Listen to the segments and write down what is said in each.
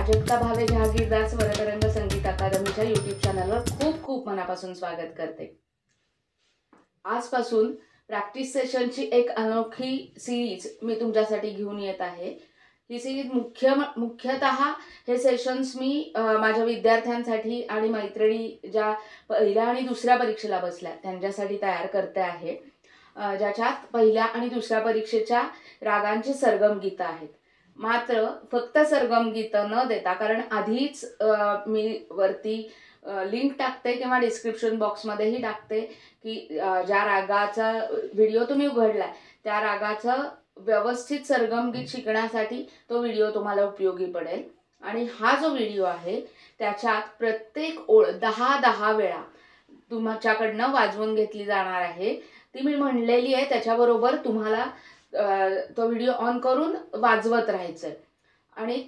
प्राजक्ता भावे जहागीरदार स्वरतरंग संगीत अकादमीच्या यूट्यूब चॅनलवर खूप खूप मनापासून स्वागत करते। आजपासून प्रॅक्टिस सेशनची एक अनोखी सीरीज मी तुमच्यासाठी घेऊन येत आहे। ही सीरीज मुख्यतः हे सेशन्स मी माझ्या विद्यार्थ्यांसाठी आणि मैत्रिणी ज्या पहिल्या आणि दुसऱ्या परीक्षेला बसल्या त्यांच्यासाठी तयार करते आहे, ज्याच्यात पहिल्या आणि दुसऱ्या परीक्षेच्या रागांची सरगम गीतं आहेत। मात्र फक्त सरगम गीतं न देता, कारण आधीच मी वरती लिंक टाकते किंवा डिस्क्रिप्शन बॉक्समध्येही टाकते की ज्या रागाचा व्हिडिओ तुम्ही उघडलाय त्या रागाचं व्यवस्थित सरगम गीत शिकण्यासाठी तो व्हिडिओ तुम्हाला उपयोगी पडेल। आणि हा जो व्हिडिओ आहे त्याच्यात प्रत्येक ओळ 10-10 वेळा तुमच्याकडनं वाजवून घेतली जाणार आहे। ती मी म्हणलेली आहे, त्याच्याबरोबर तुम्हाला तो व्हिडिओ ऑन करून वाजवत राहायचं आहे। आणि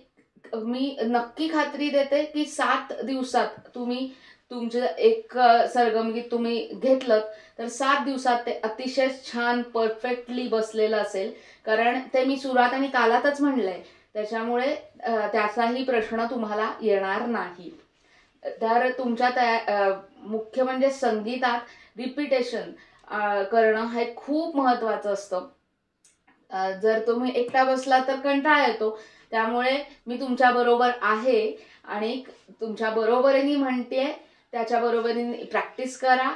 मी नक्की खात्री देते की 7 दिवसात तुम्ही तुमचं एक सरगम गीत तुम्ही घेतलं तर 7 दिवसात ते अतिशय छान परफेक्टली बसलेलं असेल, कारण ते मी सुरात आणि तालातच म्हणलंय, त्याच्यामुळे त्याचाही प्रश्न तुम्हाला येणार नाही। तर तुमच्या मुख्य म्हणजे संगीतात रिपिटेशन करणं हे खूप महत्त्वाचं असतं। जर तुम्ही एकटा बसला तर कंटाळा येतो, त्यामुळे मी तुमच्या बरोबर आहे आणि तुमच्या बरोबरीने म्हणते, त्याच्या बरोबरीने प्रॅक्टिस करा,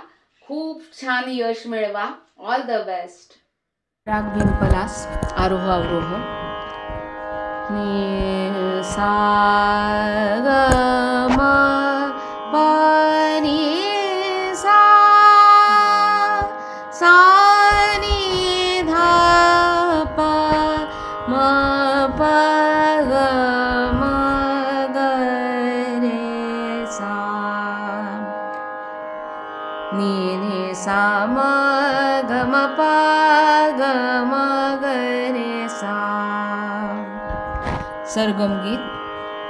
खूप छान यश मिळवा। All the best. राग भिमपलास आरोह अवरोह नि सा ग म प नि सा सा नि धा प म प ग म ग रे सा नि रे सा म ग म प ग म ग रे सा। सरगम गीत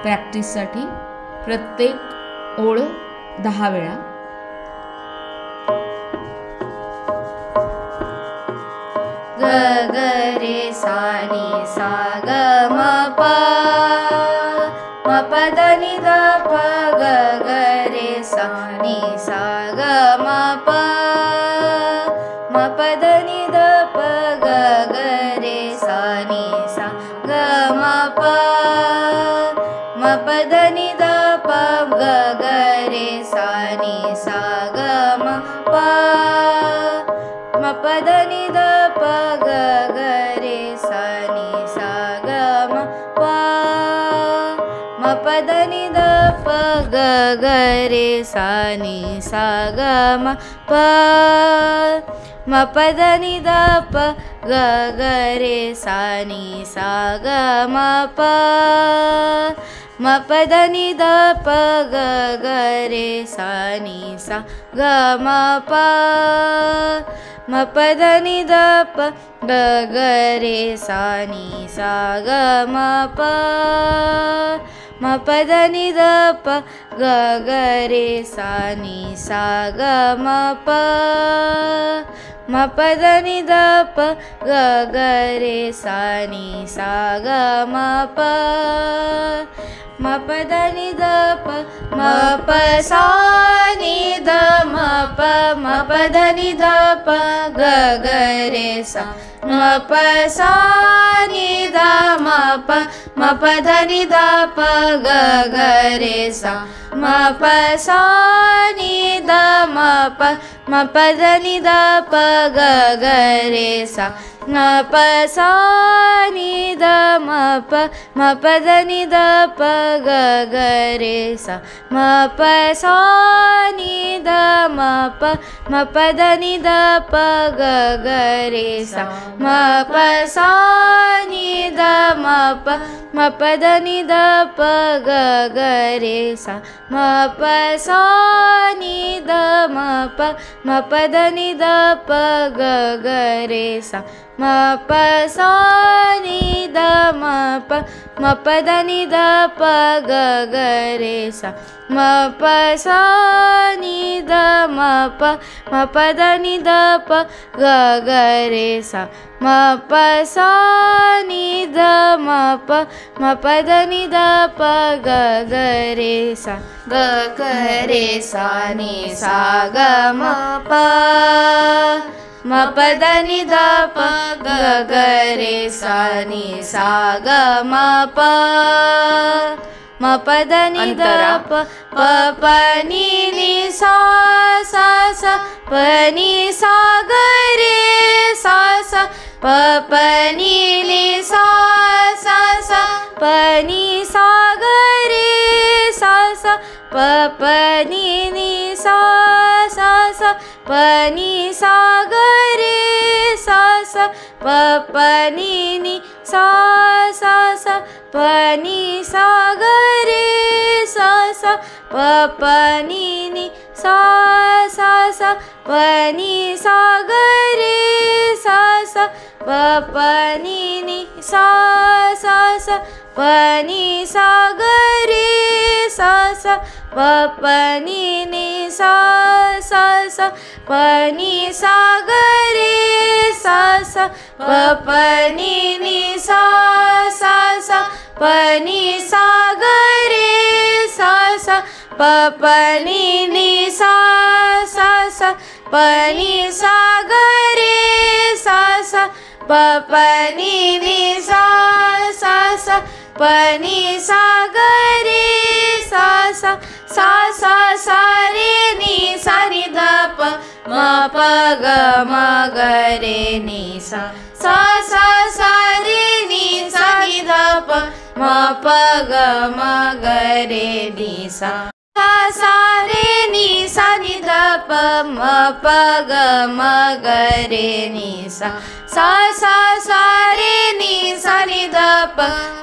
प्रॅक्टिससाठी प्रत्येक ओळ 10 वेळा। ग ग रे सा नि सा ग म प म प द नि द प ग ग रे सा नि सा ग म प म प द नि द प ग ग रे सा नि सा ग म प म प द नि द प ग ग रे सा नि सा ग म प म प द नि द प ग ग रे सा नि सा ग म प म प द नि द प ग ग रे सा नि सा ग म प म प द नि द प ग ग रे सा नि सा ग म प म प द नि द प ग ग रे सा नि सा ग म प म प द नि द प ग ग रे सा नि सा ग म प म प द नि द प ग ग रे सा नि सा ग म प म प द नि द प ग ग रे सा नि सा ग म प म प द नि द प म प सा नि द म प म प द नि द प ग ग रे सा म प सा नि द म प म प द नि द प ग ग रे सा म प सा नि द म प म प द नि द प ग ग रे सा म प सा नि द म प म प द नि द प ग ग रे सा म प सा नि द म प म प द नि द प ग ग रे सा म प सा नि द म प म प द नि द प ग ग रे सा म प सा नि द म प म प ध नि ध प ग ग रे सा म प सा नि ध म प म प ध नि ध प ग ग रे सा म प सा नि ध म प म प ध नि ध प ग ग रे सा म प सा नि ध म प म प ध नि ध प ग ग रे सा ग ग रे सा नि सा ग म प म प ध नि ध प ग ग रे सा नि सा ग म प म प ध नि ध प प प नि नि सा सा सा प नि सा ग रे सा सा प प नि नि सा सा सा प नि सा ग रे सा सा प प नि नि सा सा सा प नि सा ग रे सा सा प प नि नि सा सा सा प नि सा ग रे सा सा प प नि नि सा सा सा प नि सा ग रे सा सा प प नि नि सा सा सा प नि सा ग रे सा सा प प नि नि सा सा सा प नि सा ग रे सा सा प प नि नि सा सा सा प नि सा ग रे सा सा प प नि नि सा सा सा प नि सा ग रे सा सा प प नि नि सा सा सा प नि सा ग रे सा सा सा सा सा रे नि सा नि ध प म प ग म ग रे नि सा सा सा सा रे नि सा नि ध प म प ग म ग रे नि सा सा सा रे नि सा नि ध प म प ग म ग रे नि सा सा सा सा रे नि सा नि ध प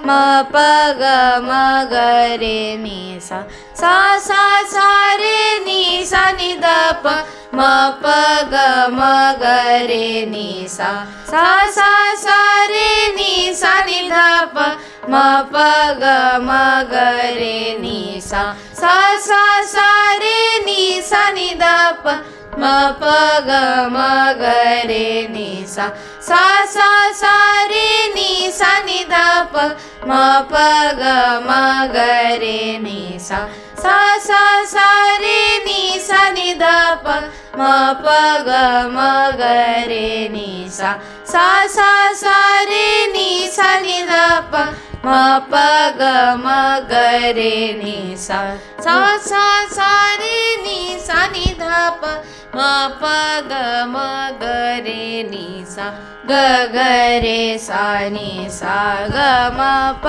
म प ग म ग रे नि सा सा सा सा रे नि सा नि ध प म प ग म ग रे नि सा सा सा सा रे नि सा नि ध प म प ग म ग रे नि सा सा सा सा रे नि सा नि ध प म प ग म ग रे नि सा सा सा सा रे नि सा नि ध प म प ग म ग रे नि सा सा सा सा रे नि सा नि ध प म प ग म ग रे नि सा सा सा सा रे नि सा नि ध प म प ग म ग रे नि सा सा सा सा रे नि सा नि ध प म प ग म ग रे नि सा ग ग रे सा नि सा ग म प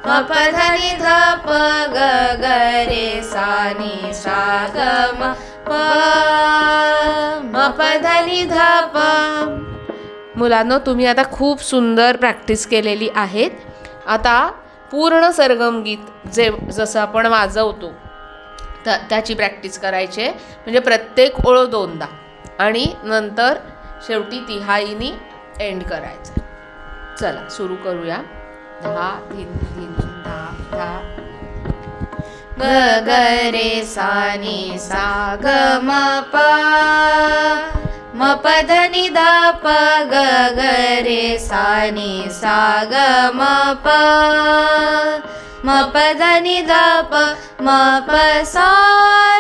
म प ध नि ध प ग ग रे सा नि सा ग म प म प ध नि ध प. मुलांनो, तुम्ही आता खूप सुंदर प्रॅक्टिस केलेली आहेत. आता पूर्ण सरगम गीत जसं आपण वाजवतो त्याची प्रॅक्टिस करायची आहे. म्हणजे प्रत्येक ओळ दोनदा आणि नंतर शेवटी तिहाईनी एंड करायचं. चला सुरू करूया. धा धिन धिन धा धा. ग ग रे सा नि सा ग म प म प ध नि ध प ग ग रे सा नि सा ग म प म प ध नि ध प म प सा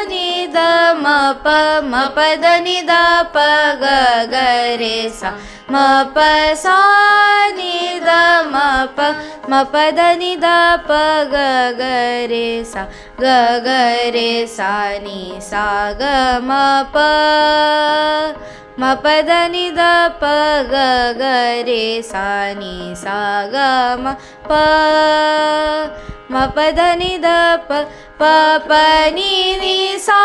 नि ध म प म प ध नि ध प ग ग रे सा म प सा नि ध म प म प ध नि ध प ग ग रे सा ग ग रे सा नि सा ग म प म प ध नि ध प ग ग रे सा नि सा ग म प म प ध नि ध प प प नि नि सा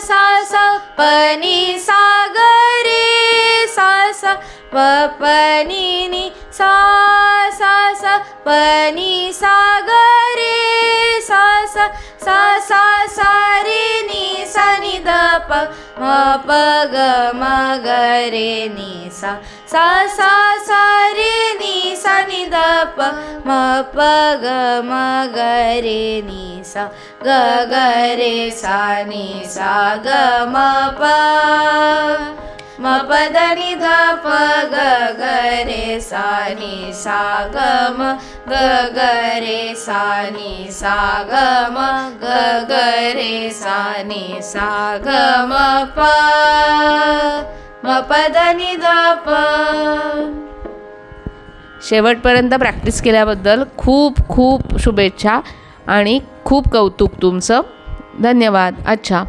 सा सा प नि सा ग रे सा सा प प नि नि सा सा सा प नि सा ग रे सा सा सा सा सा रे नि सा नि ध प म प ग म ग रे नि सा सा सा सा रे नि सा नि द प म प ग म ग रे नि सा ग ग रे सा नि सा ग म प म प द नि ध प ग ग रे सा नि सा ग म ग ग रे सा नि सा ग म ग ग रे सा नि सा ग म प म प द नि ध प. शेवटपर्यंत प्रॅक्टिस केल्याबद्दल खूप खूप शुभेच्छा आणि खूप कौतुक तुमचं. धन्यवाद. अच्छा.